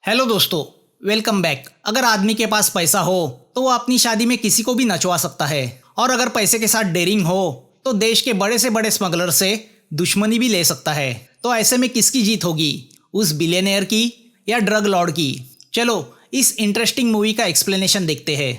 Hello दोस्तों, welcome back. अगर आदमी के पास पैसा हो तो वो अपनी शादी में किसी को भी नचवा सकता है, और अगर पैसे के साथ डेयरिंग हो तो देश के बड़े से बड़े स्मगलर से दुश्मनी भी ले सकता है। तो ऐसे में किसकी जीत होगी, उस बिलियनियर की या ड्रग लॉर्ड की? चलो इस इंटरेस्टिंग मूवी का एक्सप्लेनेशन देखते हैं।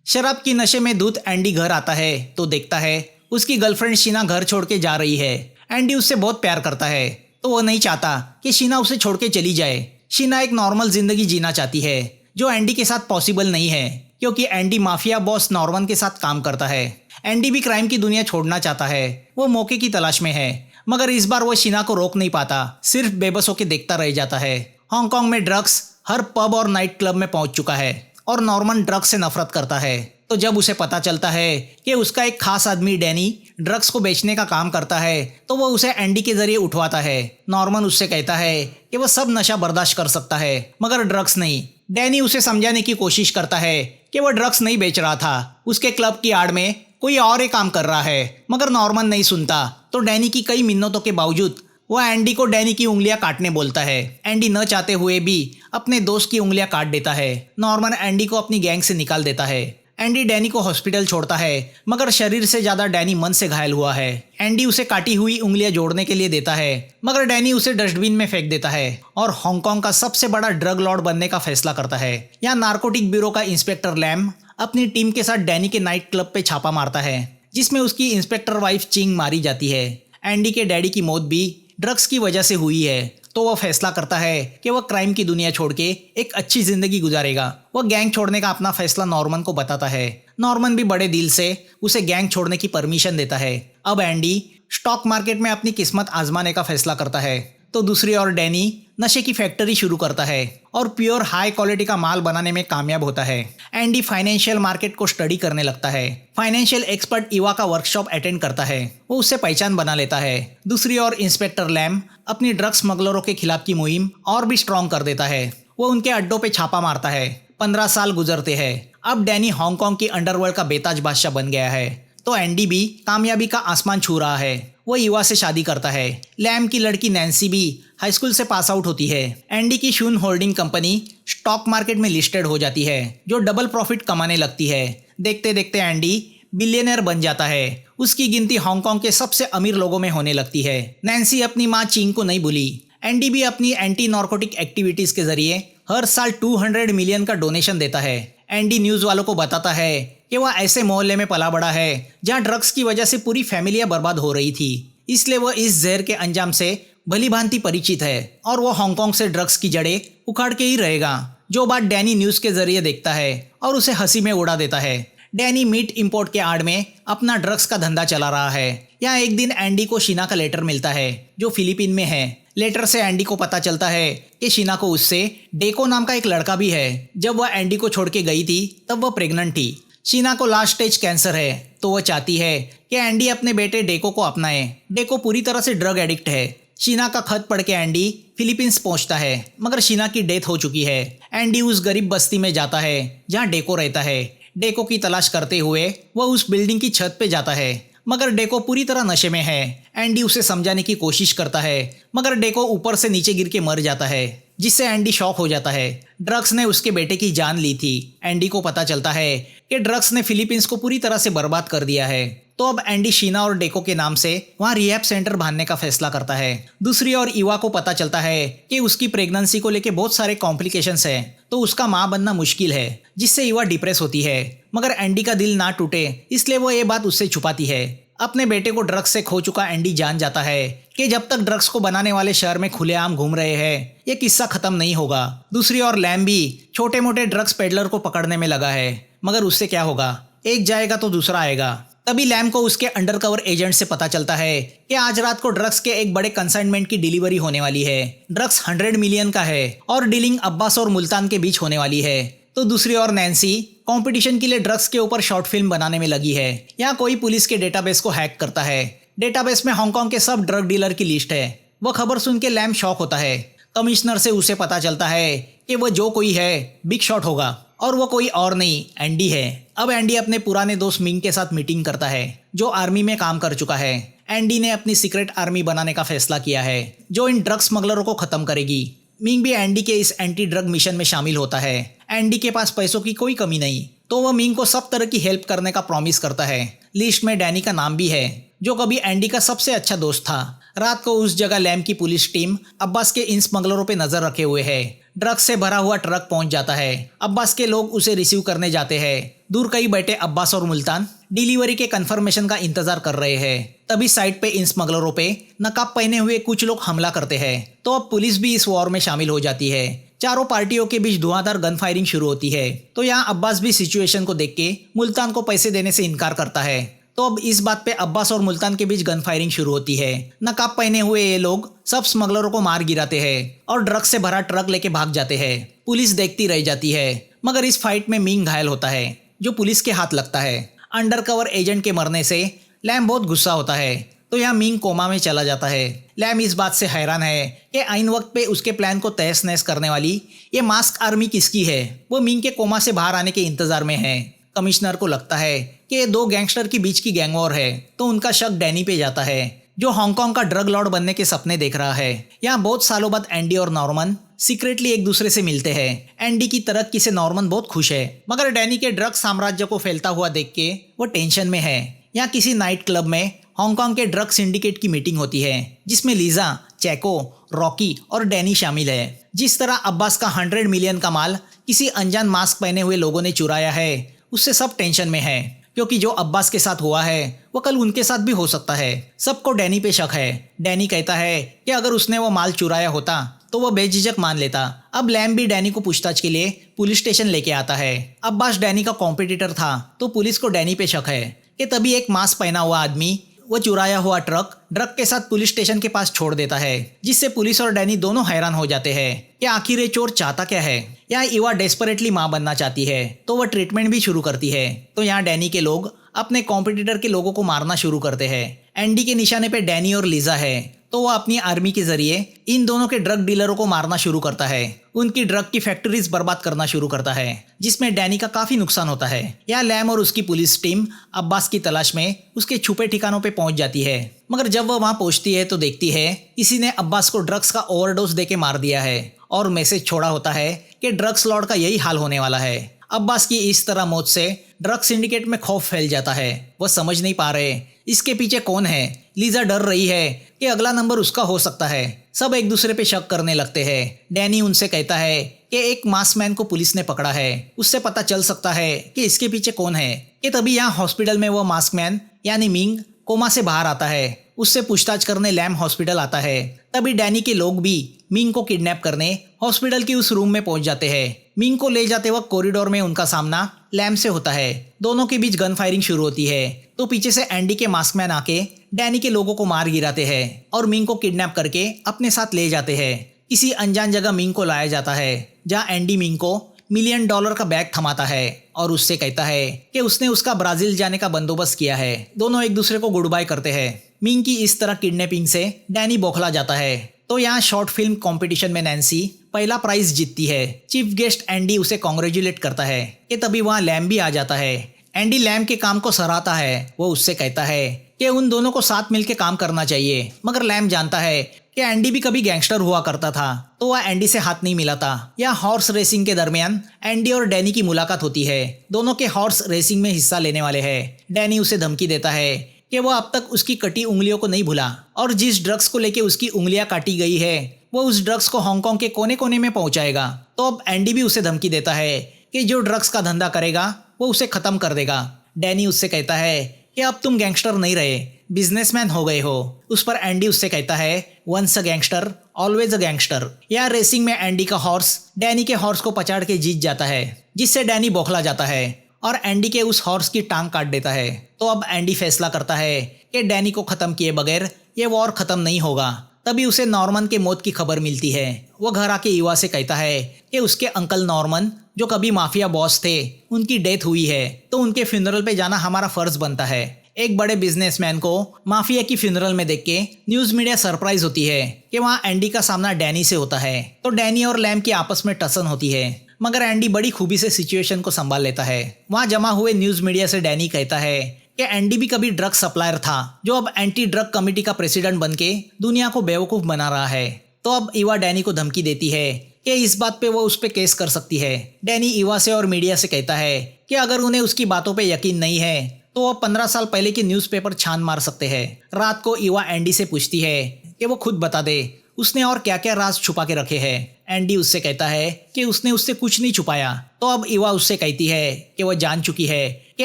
शराब की नशे में धुत एंडी घर आता है तो देखता है उसकी गर्लफ्रेंड शीना घर छोड़ के जा रही है। एंडी उससे बहुत प्यार करता है तो वो नहीं चाहता कि शीना उसे छोड़ के चली जाए। शीना एक नॉर्मल जिंदगी जीना चाहती है, जो एंडी के साथ पॉसिबल नहीं है, क्योंकि एंडी माफिया बॉस नॉर्मन के साथ काम करता है। एंडी भी क्राइम की दुनिया छोड़ना चाहता है, वो मौके की तलाश में है, मगर इस बार वो शीना को रोक नहीं पाता, सिर्फ बेबस होकर देखता रह जाता है। हांगकांग में ड्रग्स हर पब और नाइट क्लब में पहुंच चुका है और नॉर्मन ड्रग्स से नफरत करता है। तो जब उसे पता चलता है कि उसका एक खास आदमी डैनी ड्रग्स को बेचने का काम करता है, तो वो उसे एंडी के जरिए उठवाता है। नॉर्मन उससे कहता है कि वो सब नशा बर्दाश्त कर सकता है मगर ड्रग्स नहीं। डैनी उसे समझाने की कोशिश करता है कि वो ड्रग्स नहीं बेच रहा था, उसके क्लब की आड़ में कोई और ही काम कर रहा है, मगर नॉर्मन नहीं सुनता। तो डैनी की कई मिन्नतों के बावजूद वह एंडी को डैनी की उंगलियां काटने बोलता है। एंडी न चाहते हुए भी अपने दोस्त की उंगलियां काट देता है। नॉर्मन एंडी को अपनी गैंग से निकाल देता है। एंडी डैनी को हॉस्पिटल छोड़ता है, मगर शरीर से ज्यादा डैनी मन से घायल हुआ है। एंडी उसे काटी हुई उंगलियां जोड़ने के लिए देता है, मगर डैनी उसे डस्टबिन में फेंक देता है और हांगकांग का सबसे बड़ा ड्रग लॉर्ड बनने का फैसला करता है। यहाँ नार्कोटिक ब्यूरो का इंस्पेक्टर लैम अपनी टीम के साथ डैनी के नाइट क्लब पे छापा मारता है, जिसमें उसकी इंस्पेक्टर वाइफ चिंग मारी जाती है। एंडी के डैडी की मौत भी ड्रग्स की वजह से हुई है, तो वह फैसला करता है कि वह क्राइम की दुनिया छोड़ के एक अच्छी जिंदगी गुजारेगा। वह गैंग छोड़ने का अपना फैसला नॉर्मन को बताता है। नॉर्मन भी बड़े दिल से उसे गैंग छोड़ने की परमिशन देता है। अब एंडी स्टॉक मार्केट में अपनी किस्मत आजमाने का फैसला करता है, तो दूसरी ओर डैनी नशे की फैक्ट्री शुरू करता है और प्योर हाई क्वालिटी का माल बनाने में कामयाब होता है। एंडी फाइनेंशियल मार्केट को स्टडी करने लगता है। फाइनेंशियल एक्सपर्ट इवा का वर्कशॉप अटेंड करता है, वो उससे पहचान बना लेता है। दूसरी ओर इंस्पेक्टर लैम अपनी ड्रग्स स्मगलरों के खिलाफ की मुहिम और भी स्ट्रॉन्ग कर देता है। वो उनके अड्डों पे छापा मारता है। 15 साल गुजरते हैं। अब डैनी हांगकांग की अंडरवर्ल्ड का बेताज बादशाह बन गया है, तो एंडी भी कामयाबी का आसमान छू रहा है। वो युवा से शादी करता है। लैम की लड़की नैन्सी भी हाई स्कूल से पास आउट होती है। एंडी की शून होल्डिंग कंपनी स्टॉक मार्केट में लिस्टेड हो जाती है, जो डबल प्रॉफिट कमाने लगती है। देखते देखते एंडी बिलियनर बन जाता है। उसकी गिनती हांगकांग के सबसे अमीर लोगों में होने लगती है। नैन्सी अपनी माँ चिंग को नहीं भूली। एंडी भी अपनी एंटी नार्कोटिक एक्टिविटीज के जरिए हर साल 200 मिलियन का डोनेशन देता है। एंडी न्यूज वालों को बताता है कि वह ऐसे मोहल्ले में पला बड़ा है जहां ड्रग्स की वजह से पूरी फैमिलियां बर्बाद हो रही थी, इसलिए वह इस जहर के अंजाम से भली भांति परिचित है और वह हांगकांग से ड्रग्स की जड़ें उखाड़ के ही रहेगा। जो बात डैनी न्यूज के जरिए देखता है और उसे हंसी में उड़ा देता है। डैनी मीट इंपोर्ट के आड़ में अपना ड्रग्स का धंधा चला रहा है। यहाँ एक दिन एंडी को शीना का लेटर मिलता है, जो फिलीपीन में है। लेटर से एंडी को पता चलता है कि शीना को उससे डेको नाम का एक लड़का भी है। जब वह एंडी को छोड़ के गई थी तब वह प्रेग्नेंट थी। शीना को लास्ट स्टेज कैंसर है, तो वह चाहती है कि एंडी अपने बेटे डेको को अपनाए। डेको पूरी तरह से ड्रग एडिक्ट है। शीना का खत पढ़ के एंडी फिलीपींस पहुंचता है, मगर शीना की डेथ हो चुकी है। एंडी उस गरीब बस्ती में जाता है जहां डेको रहता है। डेको की तलाश करते हुए वह उस बिल्डिंग की छत पे जाता है, मगर डेको पूरी तरह नशे में है। एंडी उसे समझाने की कोशिश करता है, मगर डेको ऊपर से नीचे गिर के मर जाता है, जिससे एंडी शॉक हो जाता है। ड्रग्स ने उसके बेटे की जान ली थी। एंडी को पता चलता है कि ड्रग्स ने फिलीपींस को पूरी तरह से बर्बाद कर दिया है, तो अब एंडी शीना और डेको के नाम से वहां रिहैब सेंटर बांधने का फैसला करता है। दूसरी ओर इवा को पता चलता है कि उसकी प्रेगनेंसी को लेके बहुत सारे कॉम्प्लिकेशंस हैं, तो उसका मां बनना मुश्किल है, जिससे इवा डिप्रेस होती है। मगर एंडी का दिल ना टूटे, इसलिए वो ये बात उससे छुपाती है। अपने बेटे को ड्रग्स से खो चुका एंडी जान जाता है कि जब तक ड्रग्स को बनाने वाले शहर में खुलेआम घूम रहे हैं, ये किस्सा खत्म नहीं होगा। दूसरी ओर लैम भी छोटे मोटे ड्रग्स पेडलर को पकड़ने में लगा है, मगर उससे क्या होगा, एक जाएगा तो दूसरा आएगा। तभी लैम को उसके अंडरकवर एजेंट से पता चलता है कि आज रात को ड्रग्स के एक बड़े कंसाइनमेंट की डिलीवरी होने वाली है। ड्रग्स 100 मिलियन का है और डीलिंग अब्बास और मुल्तान के बीच होने वाली है। तो दूसरी ओर नैन्सी कंपटीशन के लिए ड्रग्स के ऊपर शॉर्ट फिल्म बनाने में लगी है। यहाँ कोई पुलिस के डेटाबेस को हैक करता है। डेटाबेस में हांगकांग के सब ड्रग डीलर की लिस्ट है। वह खबर सुन के लैम शॉक होता है। कमिश्नर से उसे पता चलता है कि वह जो कोई है बिग शॉट होगा, और वो कोई और नहीं एंडी है। अब एंडी अपने पुराने दोस्त मिंग के साथ मीटिंग करता है, जो आर्मी में काम कर चुका है। एंडी ने अपनी सीक्रेट आर्मी बनाने का फैसला किया है जो इन ड्रग स्मगलरों को खत्म करेगी। मिंग भी एंडी के इस एंटी ड्रग मिशन में शामिल होता है। एंडी के पास पैसों की कोई कमी नहीं, तो वह मिंग को सब तरह की हेल्प करने का प्रॉमिस करता है। लिस्ट में डैनी का नाम भी है जो कभी एंडी का सबसे अच्छा दोस्त था। रात को उस जगह लैम की पुलिस टीम अब्बास के इन स्मगलरों पे नजर रखे हुए है। ड्रग्स से भरा हुआ ट्रक पहुंच जाता है। अब्बास के लोग उसे रिसीव करने जाते हैं। दूर कहीं बैठे अब्बास और मुल्तान डिलीवरी के कंफर्मेशन का इंतजार कर रहे हैं। तभी साइड पे इन स्मगलरों पे नकाब पहने हुए कुछ लोग हमला करते हैं, तो अब पुलिस भी इस वॉर में शामिल हो जाती है। चारों पार्टियों के बीच धुआंधार गन फायरिंग शुरू होती है। तो यहाँ अब्बास भी सिचुएशन को देख के मुल्तान को पैसे देने से इनकार करता है। तो अब इस बात पे अब्बास और मुल्तान के बीच गन फायरिंग शुरू होती है। नकाब पहने हुए ये लोग सब स्मगलरों को मार गिराते हैं और ड्रग्स से भरा ट्रक लेके भाग जाते हैं। पुलिस देखती रह जाती है, मगर इस फाइट में मिंग घायल होता है जो पुलिस के हाथ लगता है। अंडरकवर एजेंट के मरने से लैम बहुत गुस्सा होता है, तो यहाँ मिंग कोमा में चला जाता है। लैम इस बात से हैरान है कि आइन वक्त पे उसके प्लान को तहस नहस करने वाली ये मास्क आर्मी किसकी है। वो मिंग के कोमा से बाहर आने के इंतजार में है। कमिश्नर को लगता है कि ये दो गैंगस्टर के बीच की गैंग वॉर है, तो उनका शक डैनी पे जाता है जो हांगकांग का ड्रग लॉर्ड बनने के सपने देख रहा है। यहाँ बहुत सालों बाद एंडी और नॉर्मन सीक्रेटली एक दूसरे से मिलते हैं। एंडी की तरक्की से नॉर्मन बहुत खुश है, मगर डैनी के ड्रग साम्राज्य को फैलता हुआ देख के वो टेंशन में है। यहाँ किसी नाइट क्लब में हांगकांग के ड्रग सिंडिकेट की मीटिंग होती है जिसमें लीजा, चैको, रॉकी और डैनी शामिल है। जिस तरह अब्बास का 100 मिलियन का माल किसी अनजान मास्क पहने हुए लोगों ने चुराया है, उससे सब टेंशन में है, क्योंकि जो अब्बास के साथ हुआ है वो कल उनके साथ भी हो सकता है। सबको डैनी पे शक है। डैनी कहता है कि अगर उसने वो माल चुराया होता तो वो बेझिझक मान लेता। अब लैम भी डैनी को पूछताछ के लिए पुलिस स्टेशन लेके आता है। अब्बास डैनी का कॉम्पिटिटर था, तो पुलिस को डैनी पे शक है कि तभी एक मास्क पहना हुआ आदमी वो चुराया हुआ ट्रक ड्रग के साथ पुलिस स्टेशन के पास छोड़ देता है, जिससे पुलिस और डैनी दोनों हैरान हो जाते हैं कि आखिर ये चोर चाहता क्या है। यहाँ इवा डेस्परेटली मां बनना चाहती है, तो वह ट्रीटमेंट भी शुरू करती है। तो यहाँ डैनी के लोग अपने कॉम्पिटिटर के लोगों को मारना शुरू करते हैं। एंडी के निशाने पे डैनी और लीजा है, तो वह अपनी आर्मी के जरिए इन दोनों के ड्रग डीलरों को मारना शुरू करता है। उनकी ड्रग की फैक्ट्रीज बर्बाद करना शुरू करता है, जिसमें डैनी का काफी नुकसान होता है। यहाँ लैम और उसकी पुलिस टीम अब्बास की तलाश में उसके छुपे ठिकानों पे पहुंच जाती है, मगर जब वह वहां पहुंचती है तो देखती है किसी ने अब्बास को ड्रग्स का ओवरडोज देके मार दिया है और मैसेज छोड़ा होता है कि ड्रग्स लॉर्ड का यही हाल होने वाला है। अब्बास की इस तरह मौत से ड्रग सिंडिकेट में खौफ फैल जाता है। वह समझ नहीं पा रहे इसके पीछे कौन है। लीजा डर रही है कि अगला नंबर उसका हो सकता है। सब एक दूसरे पे शक करने लगते हैं। डैनी उनसे कहता है कि एक मास्कमैन को पुलिस ने पकड़ा है, उससे पता चल सकता है कि इसके पीछे कौन है। कि तभी यहाँ हॉस्पिटल में वो मास्कमैन यानी मिंग कोमा से बाहर आता है। उससे पूछताछ करने लैम हॉस्पिटल आता है। तभी डैनी के लोग भी मिंग को किडनैप करने हॉस्पिटल की उस रूम में पहुंच जाते हैं। मिंग को ले जाते वक्त कॉरिडोर में उनका सामना लैम से होता है। दोनों के बीच गन फायरिंग शुरू होती है, तो पीछे से एंडी के मास्कमैन आके डैनी के लोगों को मार गिराते हैं और मिंग को किडनैप करके अपने साथ ले जाते हैं। किसी अनजान जगह मिंग को लाया जाता है, जहाँ एंडी मिंग को $1 मिलियन का बैग थमाता है और उससे कहता है कि उसने उसका ब्राजील जाने का बंदोबस्त किया है। दोनों एक दूसरे को गुड बाय करते हैं। मिंग की इस तरह किडनैपिंग से डैनी बौखला जाता है। तो यहाँ शॉर्ट फिल्म कंपटीशन में नैन्सी पहला प्राइज जीतती है। चीफ गेस्ट एंडी उसे कॉन्ग्रेचुलेट करता है कि तभी वहाँ लैम भी आ जाता है। एंडी लैम के काम को सराहता है। वो उससे कहता है कि उन दोनों को साथ मिलकर काम करना चाहिए, मगर लैम जानता है कि एंडी भी कभी गैंगस्टर हुआ करता था, तो वह एंडी से हाथ नहीं मिलाता। या हॉर्स रेसिंग के दरमियान एंडी और डैनी की मुलाकात होती है। दोनों के हॉर्स रेसिंग में हिस्सा लेने वाले हैं। डैनी उसे धमकी देता है कि वो अब तक उसकी कटी उंगलियों को नहीं भूला और जिस ड्रग्स को लेके उसकी उंगलियां काटी गई है वो उस ड्रग्स को हांगकांग के कोने कोने में पहुंचाएगा। तो अब एंडी भी उसे धमकी देता है कि जो ड्रग्स का धंधा करेगा वो उसे खत्म कर देगा। डैनी उससे कहता है कि अब तुम गैंगस्टर नहीं रहे, बिजनेसमैन हो गए हो। उस पर एंडी उससे कहता है once a gangster always a gangster. या रेसिंग में एंडी का हॉर्स डैनी के हॉर्स को पछाड़ के जीत जाता है, जिससे डैनी बौखला जाता है और एंडी के उस हॉर्स की टांग काट देता है। तो अब एंडी फैसला करता है कि डैनी को खत्म किए बगैर ये वॉर खत्म नहीं होगा। तभी उसे नॉर्मन के मौत की खबर मिलती है। वो घर आके युवा से कहता है कि उसके अंकल नॉर्मन जो कभी माफिया बॉस थे उनकी डेथ हुई है, तो उनके फ्यूनरल पे जाना हमारा फर्ज बनता है। एक बड़े बिजनेसमैन को माफिया की फ्यूनरल में देख के न्यूज मीडिया सरप्राइज होती है कि वहाँ एंडी का सामना डैनी से होता है। तो डैनी और लैम की आपस में टसन होती है, मगर एंडी बड़ी खूबी से सिचुएशन को संभाल लेता है। वहाँ जमा हुए न्यूज मीडिया से डैनी कहता है कि एंडी भी कभी ड्रग सप्लायर था जो अब एंटी ड्रग कमेटी का प्रेसिडेंट बनके दुनिया को बेवकूफ बना रहा है। तो अब ईवा डैनी को धमकी देती है कि इस बात पे वो उस पे केस कर सकती है। डैनी ईवा से और मीडिया से कहता है कि अगर उन्हें उसकी बातों पे यकीन नहीं है तो वो 15 साल पहले की न्यूज़पेपर छान मार सकते हैं। रात को ईवा एंडी से पूछती है कि वो खुद बता दे उसने और क्या क्या राज छुपा के रखे हैं। एंडी उससे कहता है कि उसने उससे कुछ नहीं छुपाया। तो अब ईवा उससे कहती है कि वह जान चुकी है कि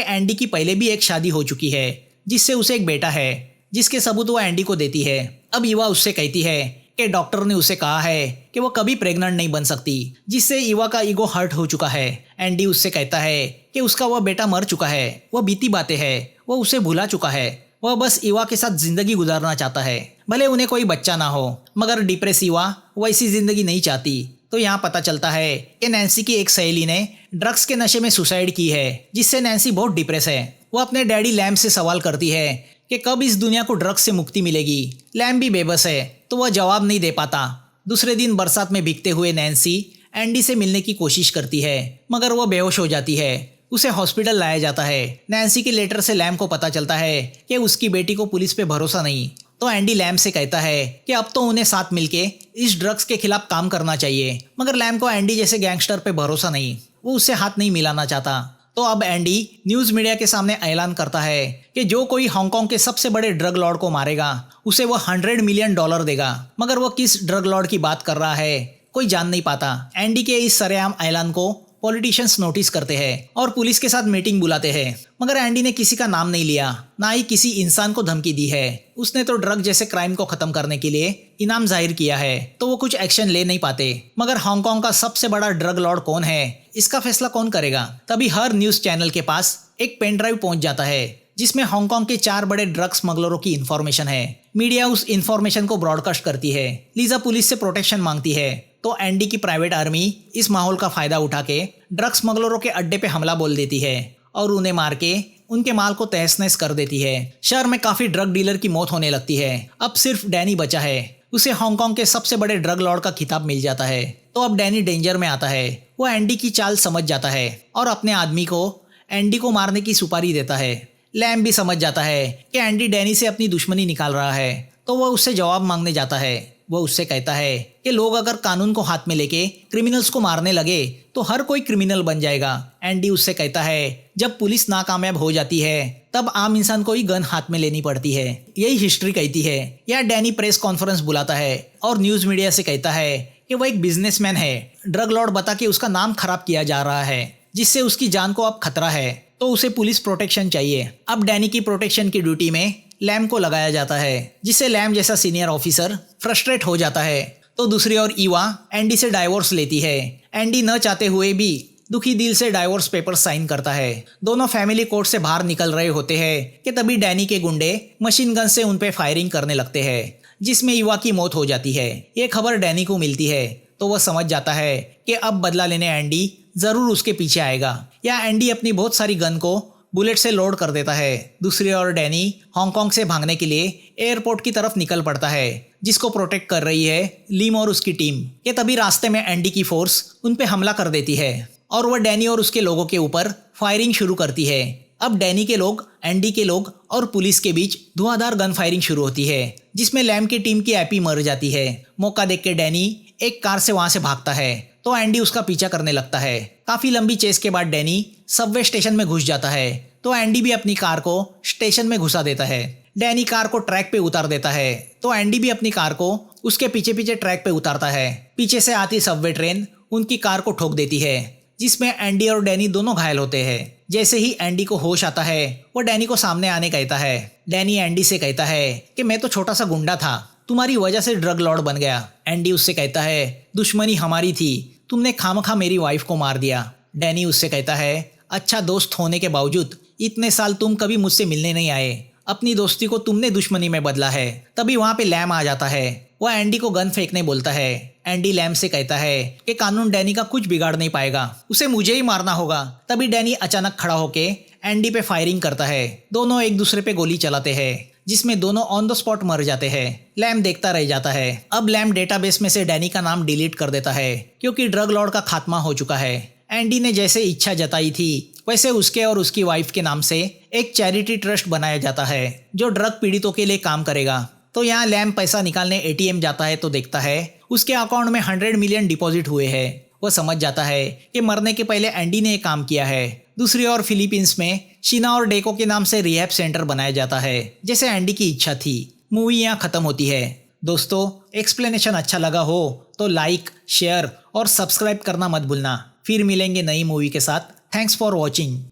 एंडी की पहले भी एक शादी हो चुकी है जिससे उसे एक बेटा है, जिसके सबूत वह एंडी को देती है। अब ईवा उससे कहती है कि डॉक्टर ने उसे कहा है कि वो कभी प्रेग्नेंट नहीं बन सकती, जिससे ईवा का ईगो हर्ट हो चुका है। एंडी उससे कहता है कि उसका वह बेटा मर चुका है, वह बीती बातें है, वह उसे भुला चुका है, वह बस ईवा के साथ जिंदगी गुजारना चाहता है, भले उन्हें कोई बच्चा ना हो। मगर डिप्रेस ईवा वैसी जिंदगी नहीं चाहती। तो यहाँ पता चलता है कि नैन्सी की एक सहेली ने ड्रग्स के नशे में सुसाइड की है, जिससे नैन्सी बहुत डिप्रेस है। वो अपने डैडी लैम से सवाल करती है कि कब इस दुनिया को ड्रग्स से मुक्ति मिलेगी। लैम भी बेबस है तो वह जवाब नहीं दे पाता। दूसरे दिन बरसात में भीगते हुए नैन्सी एंडी से मिलने की कोशिश करती है मगर वह बेहोश हो जाती है। उसे हॉस्पिटल लाया जाता है। नैन्सी के लेटर से लैम को पता चलता है कि उसकी बेटी को पुलिस पे भरोसा नहीं। तो एंडी लैम से कहता है कि अब तो उन्हें साथ मिलके इस ड्रग्स के खिलाफ काम करना चाहिए। मगर लैम को एंडी जैसे गैंगस्टर पे भरोसा नहीं, वो उससे हाथ नहीं मिलाना चाहता। तो अब एंडी न्यूज़ मीडिया के सामने ऐलान करता है कि जो कोई हांगकांग के सबसे बड़े ड्रग लॉर्ड को मारेगा उसे वो $100 मिलियन देगा। मगर वो किस ड्रग लॉर्ड की बात कर रहा है कोई जान नहीं पाता। एंडी के इस सरेआम ऐलान को पॉलिटिशियंस नोटिस करते हैं और पुलिस के साथ मीटिंग बुलाते हैं। मगर एंडी ने किसी का नाम नहीं लिया, ना ही किसी इंसान को धमकी दी है। उसने तो ड्रग जैसे क्राइम को खत्म करने के लिए इनाम जाहिर किया है, तो वो कुछ एक्शन ले नहीं पाते। मगर हांगकांग का सबसे बड़ा ड्रग लॉर्ड कौन है, इसका फैसला कौन करेगा? तभी हर न्यूज चैनल के पास एक पेन ड्राइव पहुंच जाता है जिसमें हांगकांग के 4 बड़े ड्रग स्मगलरों की इंफॉर्मेशन है। मीडिया उस इंफॉर्मेशन को ब्रॉडकास्ट करती है। लीजा पुलिस से प्रोटेक्शन मांगती है, तो एंडी की प्राइवेट आर्मी इस माहौल का फायदा उठा के ड्रग स्मगलरों के अड्डे पे हमला बोल देती है और उन्हें मार के उनके माल को तहस नहस कर देती है। शहर में काफी ड्रग डीलर की मौत होने लगती है। अब सिर्फ डैनी बचा है। उसे हांगकांग के सबसे बड़े ड्रग लॉर्ड का खिताब मिल जाता है। तो अब डैनी डेंजर में आता है। वो एंडी की चाल समझ जाता है और अपने आदमी को एंडी को मारने की सुपारी देता है। लैम भी समझ जाता है कि एंडी डैनी से अपनी दुश्मनी निकाल रहा है, तो वह उससे जवाब मांगने जाता है। वह उससे कहता है कि लोग अगर कानून को हाथ में लेके क्रिमिनल्स को मारने लगे तो हर कोई क्रिमिनल बन जाएगा। एंडी उससे कहता है जब पुलिस नाकामयाब हो जाती है तब आम इंसान को ही गन हाथ में लेनी पड़ती है, यही हिस्ट्री कहती है। या डैनी प्रेस कॉन्फ्रेंस बुलाता है और न्यूज मीडिया से कहता है कि वह एक बिजनेसमैन है। ड्रग लॉर्ड बता के उसका नाम खराब किया जा रहा है, जिससे उसकी जान को अब खतरा है, तो उसे पुलिस प्रोटेक्शन चाहिए। अब डैनी की प्रोटेक्शन की ड्यूटी में लैम को लगाया जाता है, जिससे लैम जैसा सीनियर ऑफिसर फ्रस्ट्रेट हो जाता है। तो दूसरी ओर ईवा एंडी से डाइवोर्स लेती है। एंडी न चाहते हुए भी दुखी दिल से डाइवोर्स पेपर साइन करता है। दोनों फैमिली कोर्ट से बाहर निकल रहे होते हैं कि तभी डैनी के गुंडे मशीन गन से उन पे फायरिंग करने लगते हैं, जिसमें ईवा की मौत हो जाती है। ये खबर डैनी को मिलती है तो वह समझ जाता है कि अब बदला लेने एंडी जरूर उसके पीछे आएगा। या एंडी अपनी बहुत सारी गन को बुलेट से लोड कर देता है। दूसरी ओर डैनी हांगकांग से भागने के लिए एयरपोर्ट की तरफ निकल पड़ता है, जिसको प्रोटेक्ट कर रही है लीम और उसकी टीम। के तभी रास्ते में एंडी की फोर्स उन पे हमला कर देती है और वह डैनी और उसके लोगों के ऊपर फायरिंग शुरू करती है। अब डैनी के लोग, एंडी के लोग और पुलिस के बीच धुआंधार गन फायरिंग शुरू होती है, जिसमें लैम की टीम की एपी मर जाती है। मौका देख के डैनी एक कार से वहां से भागता है, तो एंडी उसका पीछा करने लगता है। काफी लंबी चेस के बाद डैनी सबवे स्टेशन में घुस जाता है, तो एंडी भी अपनी कार को स्टेशन में घुसा देता है। डैनी कार को ट्रैक पे उतार देता है, तो एंडी भी अपनी कार को उसके पीछे पीछे ट्रैक पे उतारता है। पीछे से आती सबवे ट्रेन उनकी कार को ठोक देती है, जिसमें एंडी और डैनी दोनों घायल होते हैं। जैसे ही एंडी को होश आता है, वो डैनी को सामने आने कहता है। डैनी एंडी से कहता है कि मैं तो छोटा सा गुंडा था, तुम्हारी वजह से ड्रग लॉर्ड बन गया। एंडी उससे कहता है दुश्मनी हमारी थी, तुमने खामखा मेरी वाइफ को मार दिया। डैनी उससे कहता है अच्छा दोस्त होने के बावजूद इतने साल तुम कभी मुझसे मिलने नहीं आए, अपनी दोस्ती को तुमने दुश्मनी में बदला है। तभी वहां पे लैम आ जाता है। वह एंडी को गन फेंकने बोलता है। एंडी लैम से कहता है कि कानून डैनी का कुछ बिगाड़ नहीं पाएगा, उसे मुझे ही मारना होगा। तभी डैनी अचानक खड़ा होके एंडी पे फायरिंग करता है। दोनों एक दूसरे पे गोली चलाते हैं, जिसमें दोनों ऑन द स्पॉट मर जाते हैं। लैम देखता रह जाता है। अब लैम डेटाबेस में से डैनी का नाम डिलीट कर देता है, क्योंकि ड्रग लॉर्ड का खात्मा हो चुका है। एंडी ने जैसे इच्छा जताई थी वैसे उसके और उसकी वाइफ के नाम से एक चैरिटी ट्रस्ट बनाया जाता है जो ड्रग पीड़ितों के लिए काम करेगा। तो यहाँ लैम पैसा निकालने एटीएम जाता है तो देखता है उसके अकाउंट में 100 मिलियन डिपॉजिट हुए हैं। वो समझ जाता है कि मरने के पहले एंडी ने ये काम किया है। दूसरी ओर फिलीपींस में शीना और डेको के नाम से रिहैब सेंटर बनाया जाता है जैसे एंडी की इच्छा थी। मूवी यहाँ खत्म होती है। दोस्तों, एक्सप्लेनेशन अच्छा लगा हो तो लाइक, शेयर और सब्सक्राइब करना मत भूलना। फिर मिलेंगे नई मूवी के साथ। Thanks for watching.